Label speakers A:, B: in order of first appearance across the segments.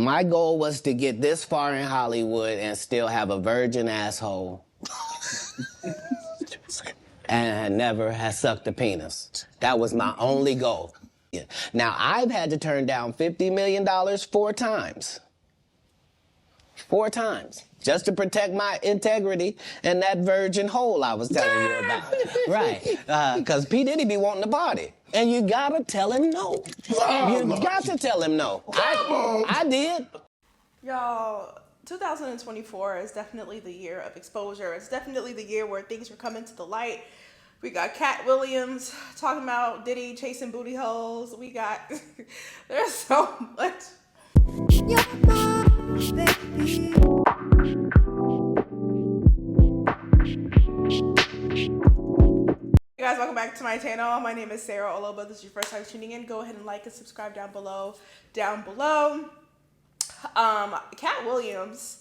A: My goal was to get this far in Hollywood and still have a virgin asshole. And never has sucked a penis. That was my only goal. Now, I've had to turn down $50 million 4 times. 4 times. Just to protect my integrity and that virgin hole I was telling you about. Right. Because P. Diddy be wanting to party. And you gotta tell him no. You got to tell him no. I did.
B: Y'all, 2024 is definitely the year of exposure. It's definitely the year where things are coming to the light. We got KATT Williams talking about Diddy chasing booty holes. We got, there's so much. You're my baby. Hey guys, welcome back to my channel. My name is Sarah Olobo. This is your first time tuning in. Go ahead and like and subscribe down below. KATT Williams,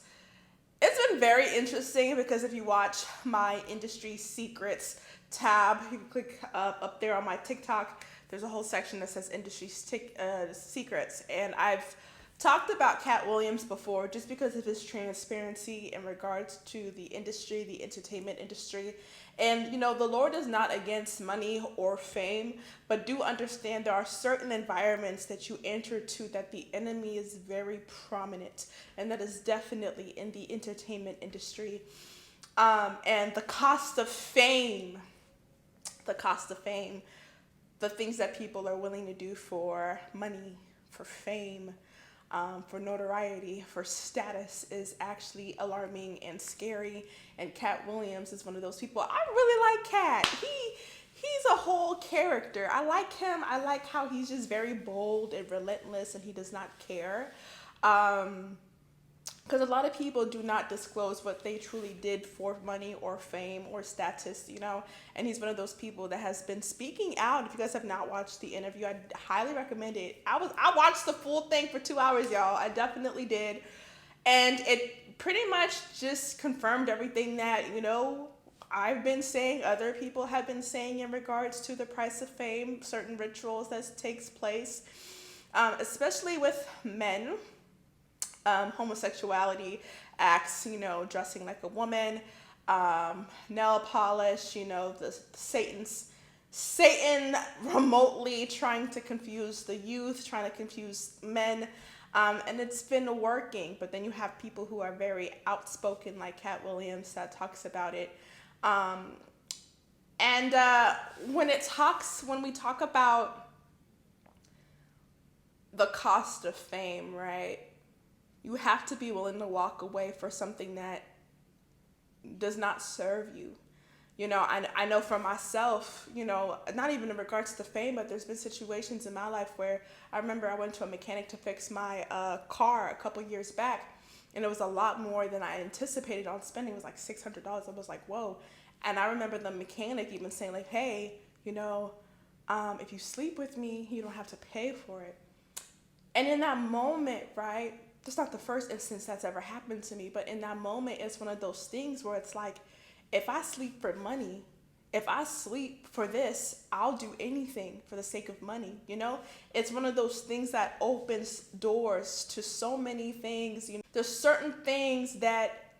B: it's been very interesting because if you watch my industry secrets tab, you can click up there on my TikTok. There's a whole section that says industry secrets, and I've talked about KATT Williams before just because of his transparency in regards to the industry, the entertainment industry. And you know, the Lord is not against money or fame, but do understand there are certain environments that you enter to that the enemy is very prominent, and that is definitely in the entertainment industry. And the cost of fame, the things that people are willing to do for money, for fame, for notoriety, for status is actually alarming and scary. And KATT Williams is one of those people. I really like KATT. He's a whole character. I like him. I like how he's just very bold and relentless, and he does not care. Because a lot of people do not disclose what they truly did for money or fame or status, you know. And he's one of those people that has been speaking out. If you guys have not watched the interview, I highly recommend it. I watched the full thing for 2 hours, y'all. I definitely did. And it pretty much just confirmed everything that, you know, I've been saying, other people have been saying in regards to the price of fame, certain rituals that takes place, especially with men. Homosexuality acts, you know, dressing like a woman, nail polish, you know, the Satan remotely trying to confuse the youth, trying to confuse men, and it's been working. But then you have people who are very outspoken, like KATT Williams, that talks about it. When we talk about the cost of fame, right? You have to be willing to walk away for something that does not serve you. You know, I know for myself, you know, not even in regards to fame, but there's been situations in my life where I remember I went to a mechanic to fix my car a couple years back, and it was a lot more than I anticipated on spending. It was like $600. I was like, whoa. And I remember the mechanic even saying like, hey, you know, if you sleep with me, you don't have to pay for it. And in that moment, right, that's not the first instance that's ever happened to me, but in that moment, it's one of those things where it's like, if I sleep for money, if I sleep for this, I'll do anything for the sake of money, you know? It's one of those things that opens doors to so many things. You know, there's certain things that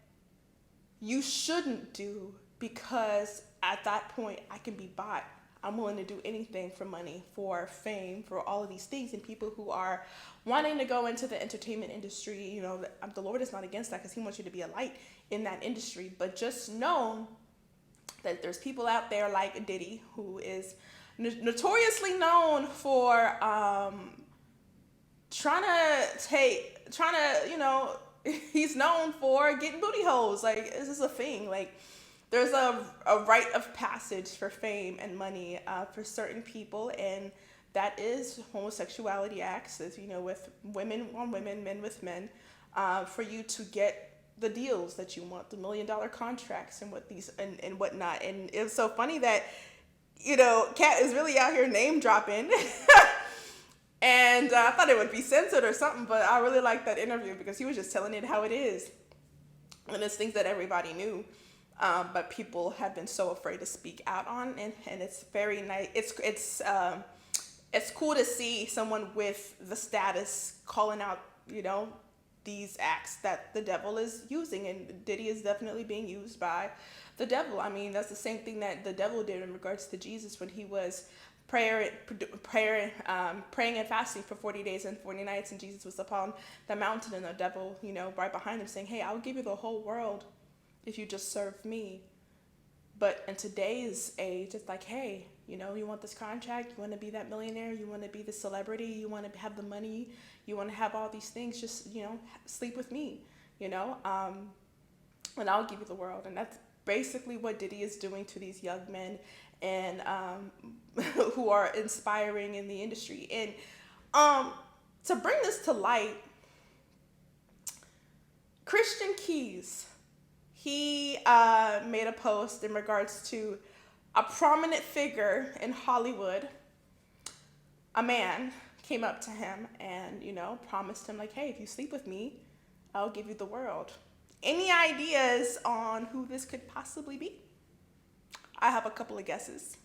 B: you shouldn't do because at that point, I can be bought. I'm willing to do anything for money, for fame, for all of these things. And people who are wanting to go into the entertainment industry, you know, the Lord is not against that because he wants you to be a light in that industry. But just know that there's people out there like Diddy, who is notoriously known for you know, he's known for getting booty holes. Like, this is a thing. Like, there's a rite of passage for fame and money for certain people, and that is homosexuality acts, as you know, with women on women, men with men, for you to get the deals that you want, the $1 million contracts and and whatnot. And it was so funny that, you know, KATT is really out here name dropping. And I thought it would be censored or something, but I really liked that interview because he was just telling it how it is. And it's things that everybody knew. But people have been so afraid to speak out on, and it's very nice. It's cool to see someone with the status calling out, you know, these acts that the devil is using, and Diddy is definitely being used by the devil. I mean, that's the same thing that the devil did in regards to Jesus when he was praying and fasting for 40 days and 40 nights, and Jesus was upon the mountain, and the devil, right behind him saying, hey, I'll give you the whole world if you just serve me. But in today's age, it's like, hey, you want this contract, you want to be that millionaire, you want to be the celebrity, you want to have the money, you want to have all these things, just, sleep with me, and I'll give you the world. And that's basically what Diddy is doing to these young men and who are inspiring in the industry. And to bring this to light, Christian Keys, he made a post in regards to a prominent figure in Hollywood. A man came up to him and, promised him, like, hey, if you sleep with me, I'll give you the world. Any ideas on who this could possibly be? I have a couple of guesses.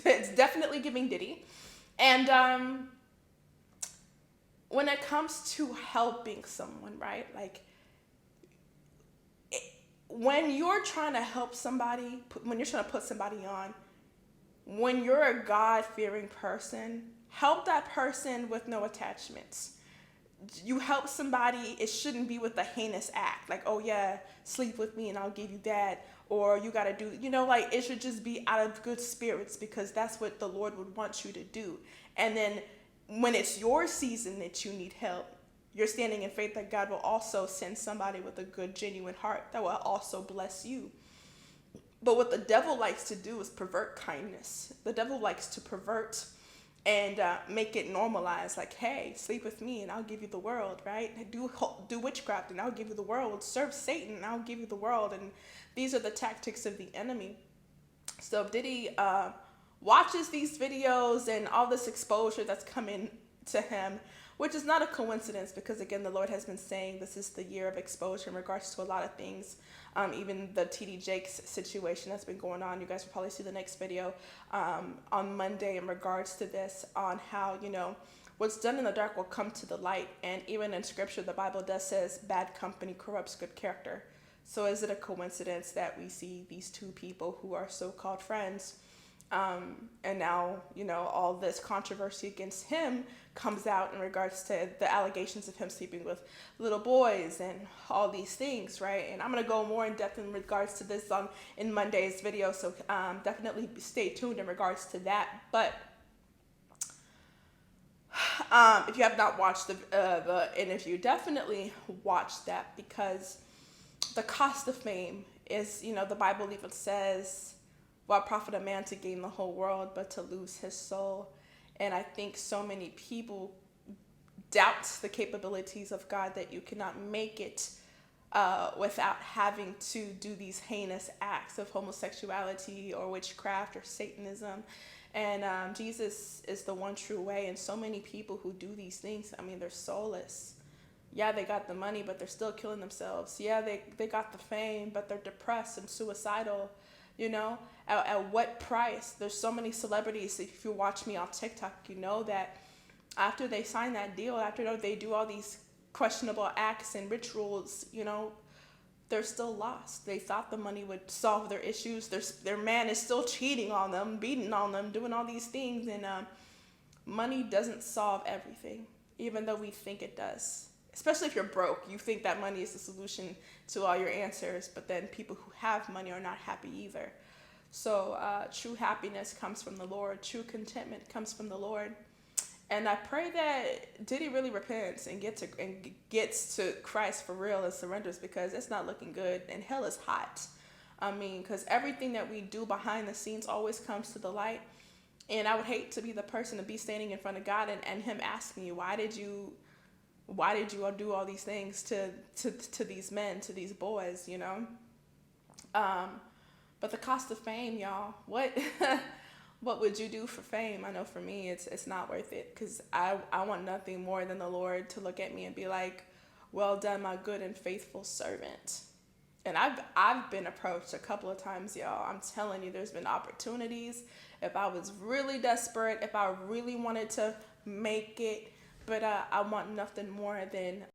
B: It's definitely giving Diddy. And when it comes to helping someone, right? Like, when you're trying to help somebody, when you're trying to put somebody on, when you're a God-fearing person, help that person with no attachments. You help somebody, it shouldn't be with a heinous act. Like, oh yeah, sleep with me and I'll give you that. Or you got to do, it should just be out of good spirits, because that's what the Lord would want you to do. And then when it's your season that you need help, you're standing in faith that God will also send somebody with a good, genuine heart that will also bless you. But what the devil likes to do is pervert kindness. The devil likes to pervert and make it normalized. Like, hey, sleep with me and I'll give you the world, right? Do witchcraft and I'll give you the world. Serve Satan and I'll give you the world. And these are the tactics of the enemy. So if Diddy watches these videos and all this exposure that's coming to him, which is not a coincidence, because again, the Lord has been saying this is the year of exposure in regards to a lot of things. Even the JAKES situation that's been going on. You guys will probably see the next video on Monday in regards to this, on how, what's done in the dark will come to the light. And even in scripture, the Bible does says bad company corrupts good character. So is it a coincidence that we see these two people who are so-called friends, and now, all this controversy against him comes out in regards to the allegations of him sleeping with little boys and all these things, right? And I'm going to go more in depth in regards to this in Monday's video, so definitely stay tuned in regards to that. But if you have not watched the interview, definitely watch that, because the cost of fame is, the Bible even says, what profit a man to gain the whole world but to lose his soul? And I think so many people doubt the capabilities of God, that you cannot make it without having to do these heinous acts of homosexuality or witchcraft or Satanism. And Jesus is the one true way. And so many people who do these things, they're soulless. Yeah, they got the money, but they're still killing themselves. Yeah, they got the fame, but they're depressed and suicidal. At what price? There's so many celebrities. If you watch me on TikTok, you know that after they sign that deal, after they do all these questionable acts and rituals, they're still lost. They thought the money would solve their issues. Their man is still cheating on them, beating on them, doing all these things. And money doesn't solve everything, even though we think it does. Especially if you're broke, you think that money is the solution to all your answers, but then people who have money are not happy either. So true happiness comes from the Lord. True contentment comes from the Lord. And I pray that Diddy really repents and gets to Christ for real and surrenders, because it's not looking good and hell is hot. Because everything that we do behind the scenes always comes to the light. And I would hate to be the person to be standing in front of God and him asking you, why did you do all these things to these men, to these boys, But the cost of fame, y'all, what would you do for fame? I know for me, it's not worth it, because I want nothing more than the Lord to look at me and be like, well done, my good and faithful servant. And I've been approached a couple of times, y'all. I'm telling you, there's been opportunities. If I was really desperate, if I really wanted to make it, but I want nothing more than